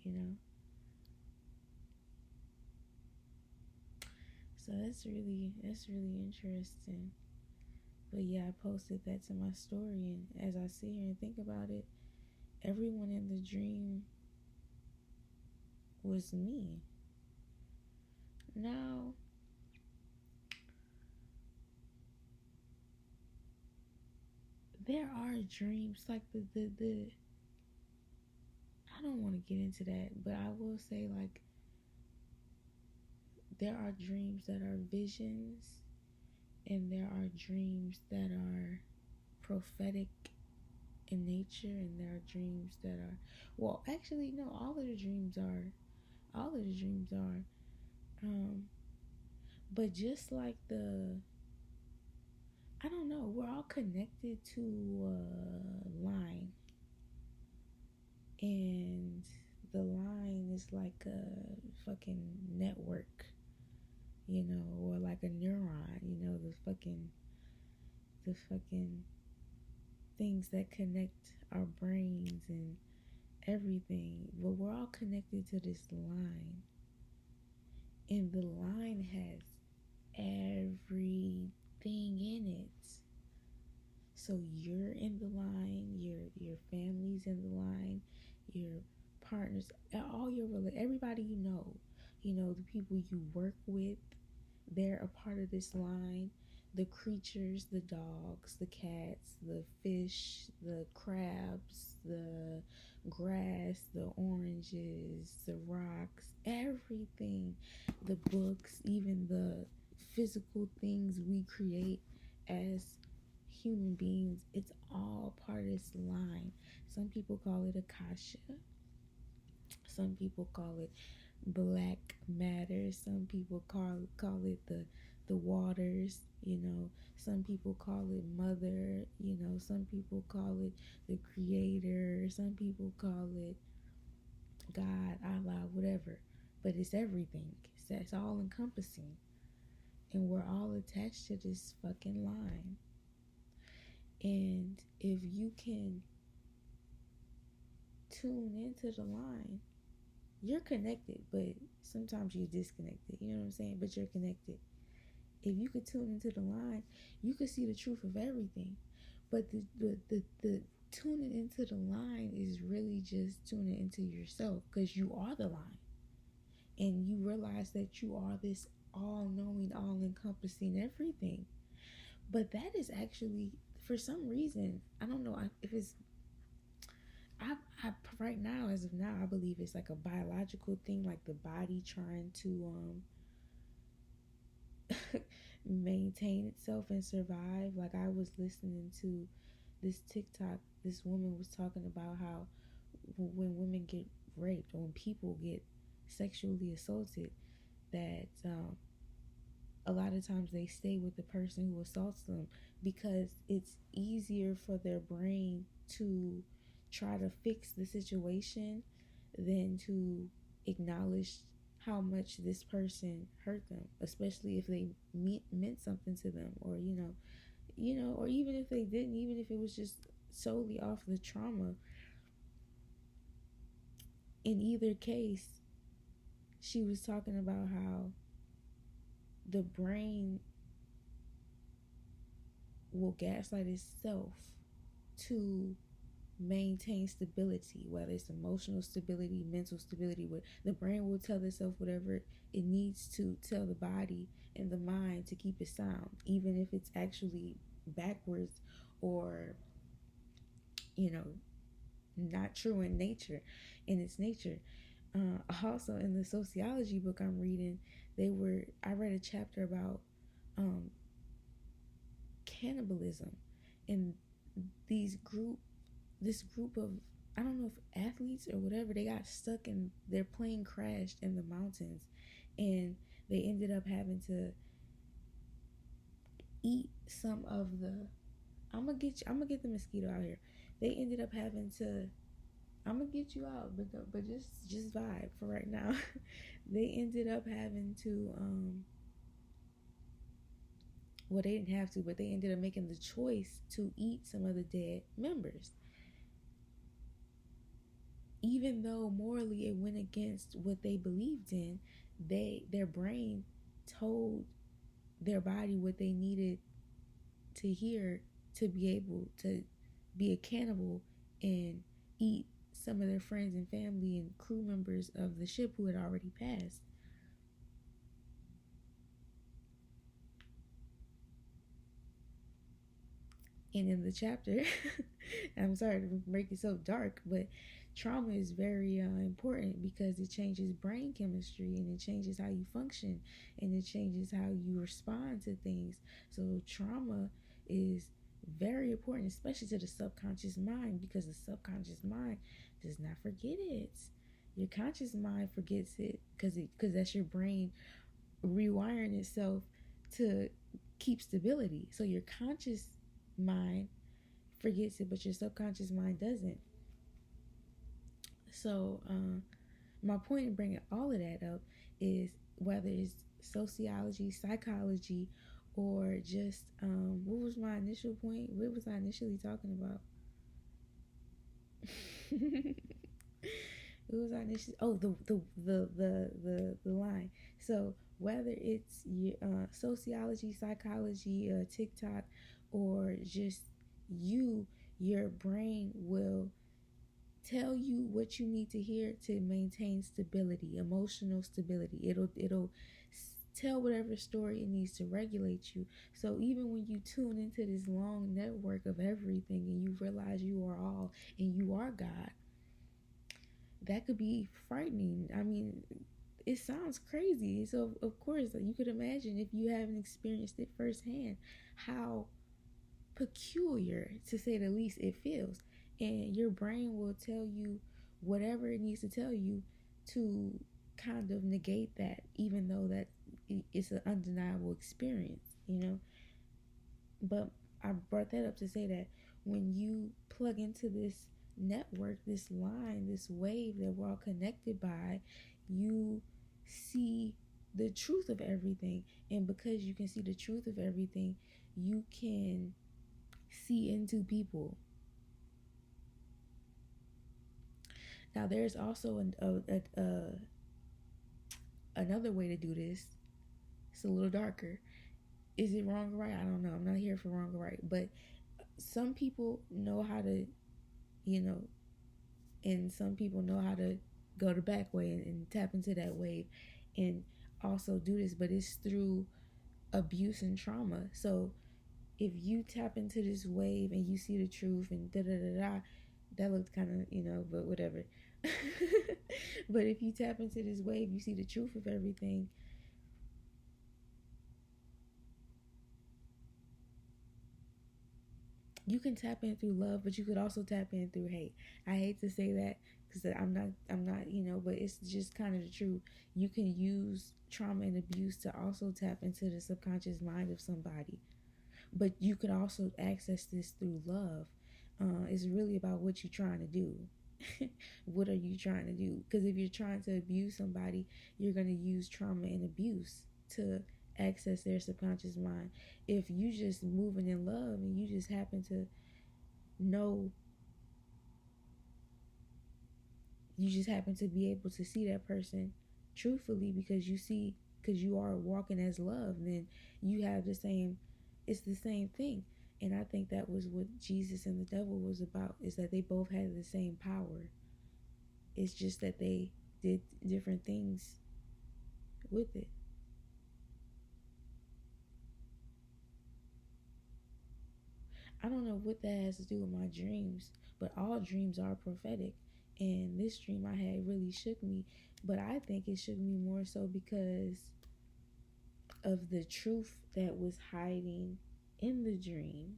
you know. So that's really interesting. But yeah, I posted that to my story, and as I sit here and think about it, everyone in the dream was me. Now, there are dreams like the I don't want to get into that, but I will say like there are dreams that are visions, and there are dreams that are prophetic in nature, and there are dreams that are, well, actually no, all of the dreams are um but just like the, I don't know, we're all connected to a line, and the line is like a fucking network, or like a neuron, the fucking things that connect our brains and everything. But we're all connected to this line, and the line has everything in it. So you're in the line, your family's in the line, your partners, all everybody the people you work with, they're a part of this line. The creatures, the dogs, the cats, the fish, the crabs, the grass, the oranges, the rocks, everything, the books, even the physical things we create as human beings, it's all part of this line. Some people call it Akasha. Some people call it black matter. Some people call it the waters. Some people call it mother. Some people call it the creator. Some people call it God, Allah, whatever. But it's everything. It's all encompassing, and we're all attached to this fucking line. And if you can tune into the line, you're connected, but sometimes you're disconnected. You know what I'm saying? But you're connected. If you could tune into the line, you could see the truth of everything. But the tuning into the line is really just tuning into yourself, because you are the line, and you realize that you are this all-knowing, all-encompassing everything. But that is actually, for some reason, I don't know if it's, I right now, as of now, I believe it's like a biological thing, like the body trying to maintain itself and survive. Like, I was listening to this TikTok. This woman was talking about how when women get raped, or when people get sexually assaulted, that a lot of times they stay with the person who assaults them, because it's easier for their brain to try to fix the situation than to acknowledge how much this person hurt them, especially if they meant something to them, or or even if they didn't, even if it was just solely off the trauma. In either case, she was talking about how the brain will gaslight itself to maintain stability, whether it's emotional stability, mental stability. Where the brain will tell itself whatever it needs to tell the body and the mind to keep it sound, even if it's actually backwards, or you know not true in its nature. Also, in the sociology book I'm reading, I read a chapter about um, cannibalism, and these group this group of, I don't know if athletes or whatever, they got stuck and their plane crashed in the mountains, and they ended up having to eat some of the, I'm gonna get the mosquito out here. They ended up having to, I'm gonna get you out, but just vibe for right now. They ended up having to well, they didn't have to, but they ended up making the choice to eat some of the dead members. even though morally it went against what they believed in, their brain told their body what they needed to hear to be able to be a cannibal and eat some of their friends and family and crew members of the ship who had already passed. And in the chapter, I'm sorry to make it so dark, but trauma is very important because it changes brain chemistry and it changes how you function and it changes how you respond to things. So trauma is very important, especially to the subconscious mind, because the subconscious mind does not forget it. Your conscious mind forgets it because that's your brain rewiring itself to keep stability. So your conscious mind forgets it, but your subconscious mind doesn't. So, my point in bringing all of that up is whether it's sociology, psychology, or just what was my initial point? What was I initially talking about? What was I initially? Oh, the line. So whether it's sociology, psychology, TikTok, or just you, your brain will tell you what you need to hear to maintain stability, emotional stability. It'll tell whatever story it needs to regulate you. So even when you tune into this long network of everything and you realize you are all and you are God, that could be frightening. I mean, it sounds crazy. So of course, you could imagine if you haven't experienced it firsthand, how peculiar, to say the least, it feels. And your brain will tell you whatever it needs to tell you to kind of negate that, even though that it's an undeniable experience. But I brought that up to say that when you plug into this network, this line, this wave that we're all connected by, you see the truth of everything. And because you can see the truth of everything, you can see into people. Now, there's also another way to do this. It's a little darker. Is it wrong or right? I don't know. I'm not here for wrong or right. But some people know how to, you know, and some people know how to go the back way and tap into that wave and also do this. But it's through abuse and trauma. So if you tap into this wave and you see the truth and da da da da, that looked kind of, but whatever. But if you tap into this wave, you see the truth of everything. You can tap in through love, but you could also tap in through hate. I hate to say that because I'm not, but it's just kind of the truth. You can use trauma and abuse to also tap into the subconscious mind of somebody, but you can also access this through love. It's really about what you're trying to do. What are you trying to do? Because if you're trying to abuse somebody, you're going to use trauma and abuse to access their subconscious mind. If you just moving in love and you just happen to know, you just happen to be able to see that person truthfully because you are walking as love, then you have the same, it's the same thing. And I think that was what Jesus and the devil was about, is that they both had the same power. It's just that they did different things with it. I don't know what that has to do with my dreams, but all dreams are prophetic. And this dream I had really shook me, but I think it shook me more so because of the truth that was hiding in the dream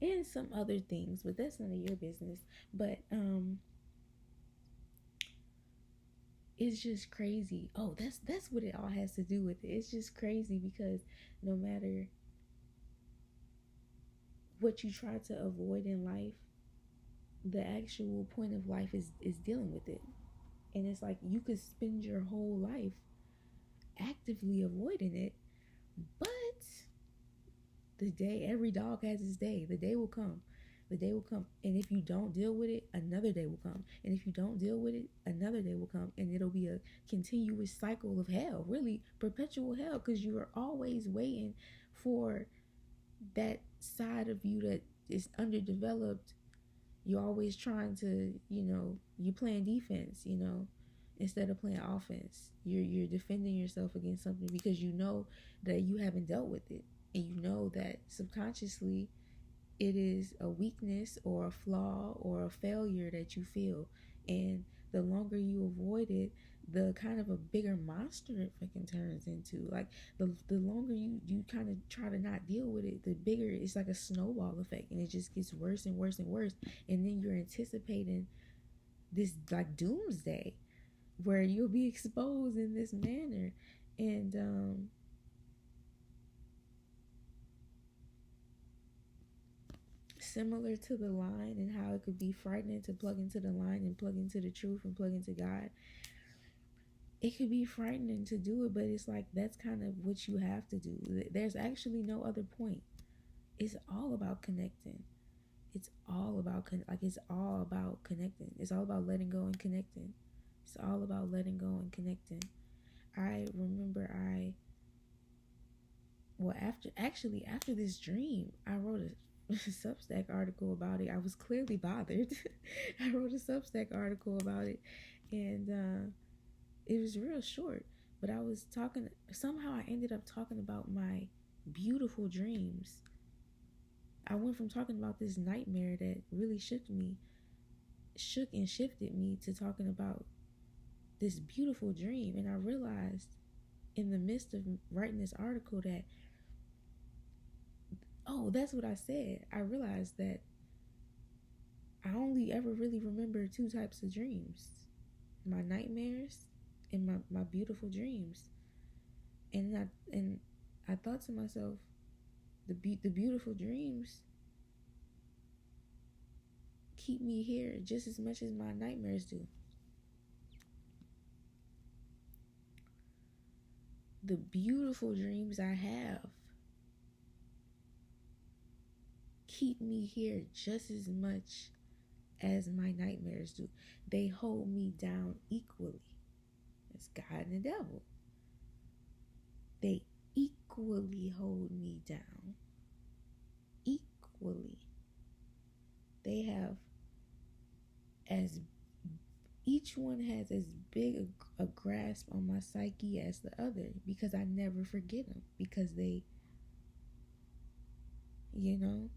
and some other things, but that's none of your business. But it's just crazy. Oh, that's what it all has to do with it. It's just crazy because no matter what you try to avoid in life, the actual point of life is dealing with it. And it's like you could spend your whole life actively avoiding it, but every dog has its day. The day will come The day will come, and if you don't deal with it, another day will come, and if you don't deal with it, another day will come, and it'll be a continuous cycle of hell, really perpetual hell, because you are always waiting for that side of you that is underdeveloped. You're always trying to, you playing defense, instead of playing offense. You're defending yourself against something because you know that you haven't dealt with it, and you know that subconsciously it is a weakness or a flaw or a failure that you feel. And the longer you avoid it, the kind of a bigger monster it fucking turns into. Like the longer you kind of try to not deal with it, the bigger it's like a snowball effect, and it just gets worse and worse and worse. And then you're anticipating this like doomsday where you'll be exposed in this manner. And similar to the line and how it could be frightening to plug into the line and plug into the truth and plug into God, it could be frightening to do it, but it's like that's kind of what you have to do. There's actually no other point. It's all about connecting. It's all about it's all about connecting. It's all about letting go and connecting. It's all about letting go and connecting. I remember after this dream, I wrote a Substack article about it. I was clearly bothered. I wrote a Substack article about it, and it was real short. But I was talking. Somehow, I ended up talking about my beautiful dreams. I went from talking about this nightmare that really shook and shifted me, to talking about this beautiful dream. And I realized in the midst of writing this article that, oh, that's what I said. I realized that I only ever really remember two types of dreams: my nightmares and my beautiful dreams. And I thought to myself, the beautiful dreams keep me here just as much as my nightmares do. The beautiful dreams I have keep me here just as much as my nightmares do. They hold me down equally. It's God and the devil. They equally hold me down. Equally. They have each one has as big a grasp on my psyche as the other, because I never forget them, because they, and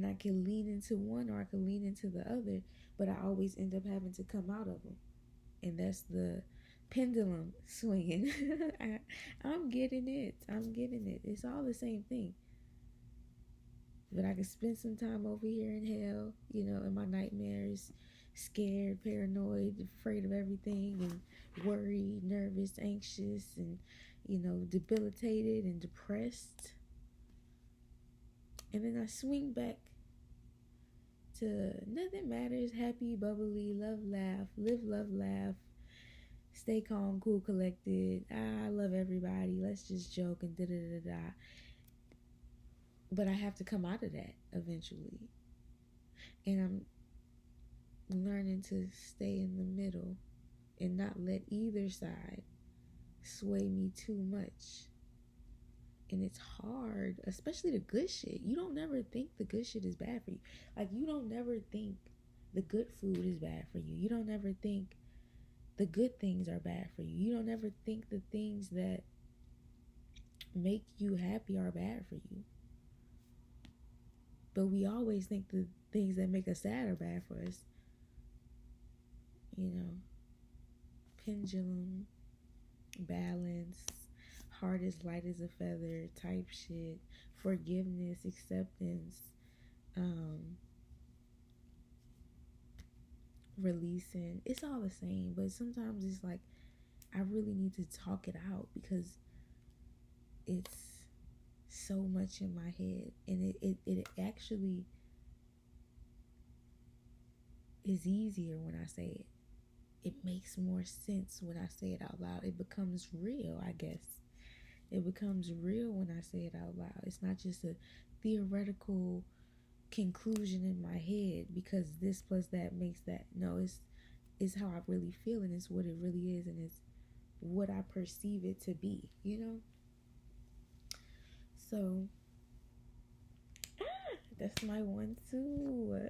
I can lean into one or I can lean into the other, but I always end up having to come out of them. And that's the pendulum swinging. I'm getting it. It's all the same thing. But I can spend some time over here in hell, in my nightmares, scared, paranoid, afraid of everything, and worried, nervous, anxious, and, debilitated and depressed. And then I swing back to nothing matters, happy, bubbly, love, laugh, live, love, laugh, stay calm, cool, collected. I love everybody. Let's just joke and da da da da. But I have to come out of that eventually. And I'm learning to stay in the middle and not let either side sway me too much. And it's hard, especially the good shit. You don't never think the good shit is bad for you. Like, you don't never think the good food is bad for you. You don't ever think the good things are bad for you. You don't ever think the things that make you happy are bad for you. But we always think the things that make us sad are bad for us. Pendulum, balance, heart as light as a feather type shit, forgiveness, acceptance, releasing. It's all the same, but sometimes it's like I really need to talk it out because it's so much in my head, and it actually is easier when I say it. It makes more sense when I say it out loud. It becomes real, I guess. It becomes real when I say it out loud. It's not just a theoretical conclusion in my head because this plus that makes that. No, it's how I really feel, and it's what it really is, and it's what I perceive it to be, you know? So that's my one too.